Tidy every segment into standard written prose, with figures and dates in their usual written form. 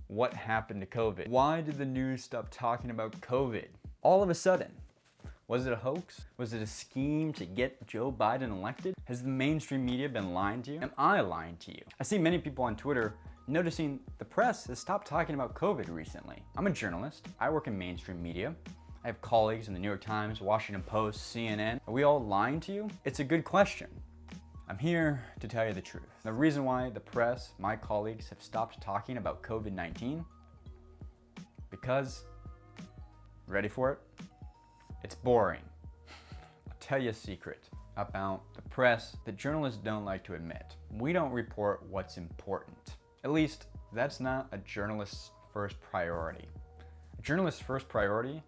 What happened to COVID? Why did the news stop talking about COVID? All of a sudden. Was it a hoax? Was it a scheme to get Joe Biden elected? Has the mainstream media been lying to you? Am I lying to you? I see many people on Twitter noticing the press has stopped talking about COVID recently. I'm a journalist. I work in mainstream media. I have colleagues in the New York Times, Washington Post, CNN. Are we all lying to you? It's a good question. I'm here to tell you the truth. The reason why the press, my colleagues, have stopped talking about COVID-19, because, ready for it? It's boring. I'll tell you a secret about the press that journalists don't like to admit. We don't report what's important. At least, that's not a journalist's first priority. A journalist's first priority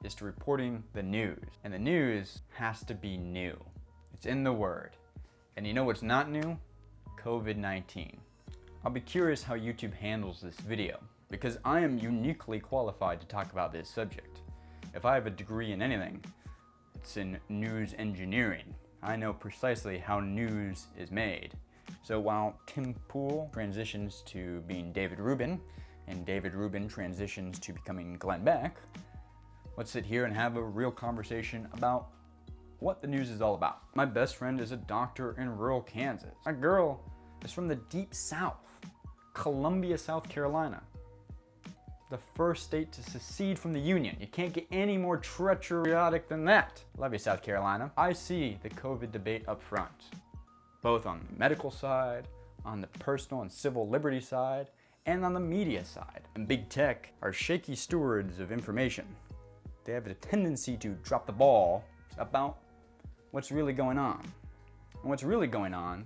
is to reporting the news. And the news has to be new. It's in the word. And you know what's not new? COVID-19. I'll be curious how YouTube handles this video, because I am uniquely qualified to talk about this subject. If I have a degree in anything, it's in news engineering. I know precisely how news is made. So while Tim Pool transitions to being David Rubin, and David Rubin transitions to becoming Glenn Beck, let's sit here and have a real conversation about what the news is all about. My best friend is a doctor in rural Kansas. My girl is from the deep south, Columbia, South Carolina. The first state to secede from the Union. You can't get any more treacherous than that. Love you, South Carolina. I see the COVID debate up front, both on the medical side, on the personal and civil liberty side, and on the media side. And big tech are shaky stewards of information. They have a tendency to drop the ball about what's really going on. And what's really going on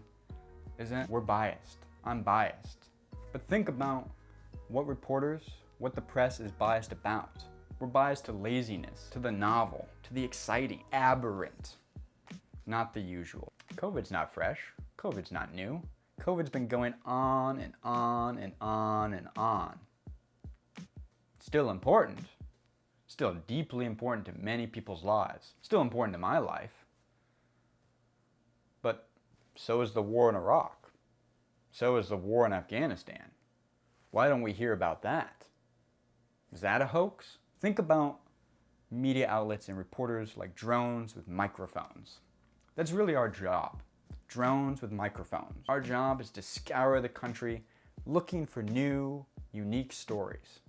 is that we're biased. I'm biased. But think about what the press is biased about. We're biased to laziness, to the novel, to the exciting, aberrant, not the usual. COVID's not fresh. COVID's not new. COVID's been going on and on and on and on. Still important. Still deeply important to many people's lives. Still important to my life. But so is the war in Iraq. So is the war in Afghanistan. Why don't we hear about that? Is that a hoax? Think about media outlets and reporters like drones with microphones. That's really our job. Drones with microphones. Our job is to scour the country looking for new, unique stories.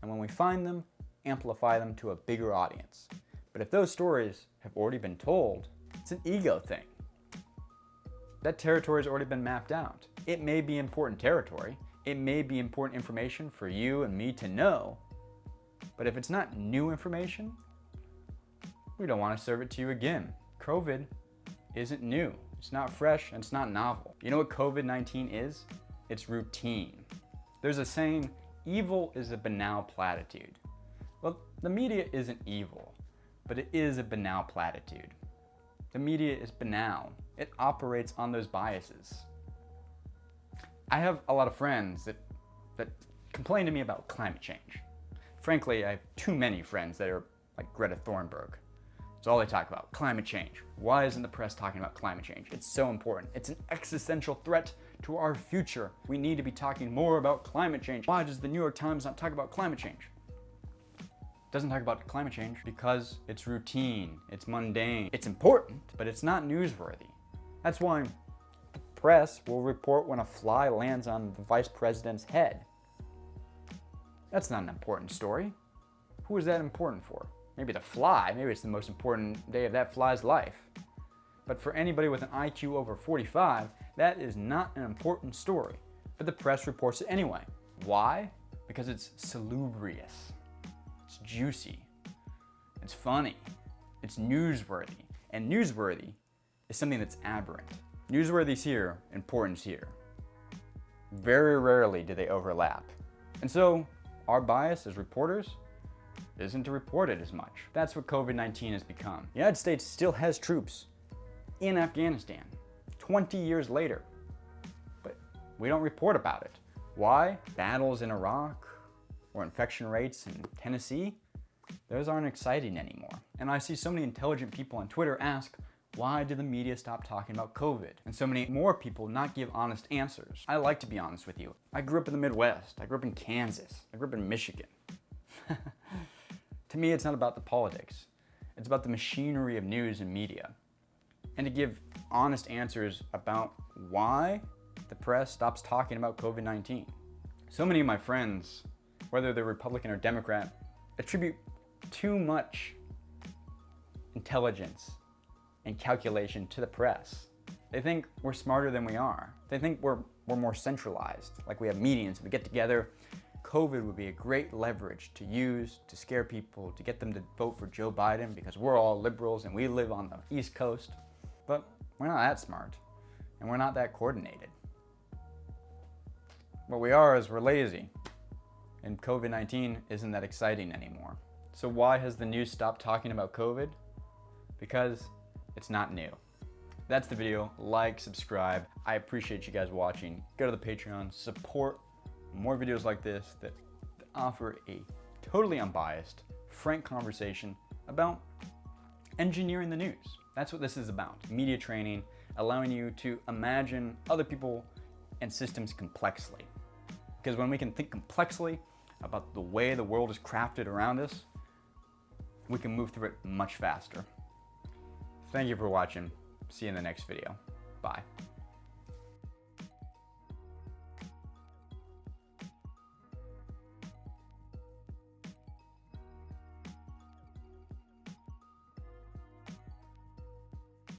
And when we find them, amplify them to a bigger audience. But if those stories have already been told, it's an ego thing. That territory has already been mapped out. It may be important territory. It may be important information for you and me to know. But if it's not new information, we don't want to serve it to you again. COVID isn't new. It's not fresh and it's not novel. You know what COVID-19 is? It's routine. There's a saying, evil is a banal platitude. Well, the media isn't evil, but it is a banal platitude. The media is banal. It operates on those biases. I have a lot of friends that complain to me about climate change. Frankly, I have too many friends that are like Greta Thunberg. It's all they talk about, climate change. Why isn't the press talking about climate change? It's so important. It's an existential threat to our future. We need to be talking more about climate change. Why does the New York Times not talk about climate change? It doesn't talk about climate change because it's routine, it's mundane. It's important, but it's not newsworthy. That's why the press will report when a fly lands on the vice president's head. That's not an important story. Who is that important for? Maybe the fly, maybe it's the most important day of that fly's life. But for anybody with an IQ over 45, that is not an important story. But the press reports it anyway. Why? Because it's salubrious. It's juicy. It's funny. It's newsworthy. And newsworthy is something that's aberrant. Newsworthy's here, important's here. Very rarely do they overlap. And so, our bias as reporters isn't to report it as much. That's what COVID-19 has become. The United States still has troops in Afghanistan 20 years later, but we don't report about it. Why? Battles in Iraq or infection rates in Tennessee, those aren't exciting anymore. And I see so many intelligent people on Twitter ask, Why did the media stop talking about COVID? And so many more people not give honest answers. I like to be honest with you. I grew up in the Midwest. I grew up in Kansas. I grew up in Michigan. To me, it's not about the politics. It's about the machinery of news and media. And to give honest answers about why the press stops talking about COVID-19. So many of my friends, whether they're Republican or Democrat, attribute too much intelligence and calculation to the press. They think we're smarter than we are. They think we're more centralized, like we have meetings, we get together. COVID would be a great leverage to use to scare people, to get them to vote for Joe Biden because we're all liberals and we live on the East Coast. But we're not that smart and we're not that coordinated. What we are is we're lazy, and COVID-19 isn't that exciting anymore. So why has the news stopped talking about COVID? Because it's not new. That's the video. Like, subscribe. I appreciate you guys watching. Go to the Patreon, support more videos like this that offer a totally unbiased, frank conversation about engineering the news. That's what this is about. Media training, allowing you to imagine other people and systems complexly. Because when we can think complexly about the way the world is crafted around us, we can move through it much faster. Thank you for watching. See you in the next video. Bye.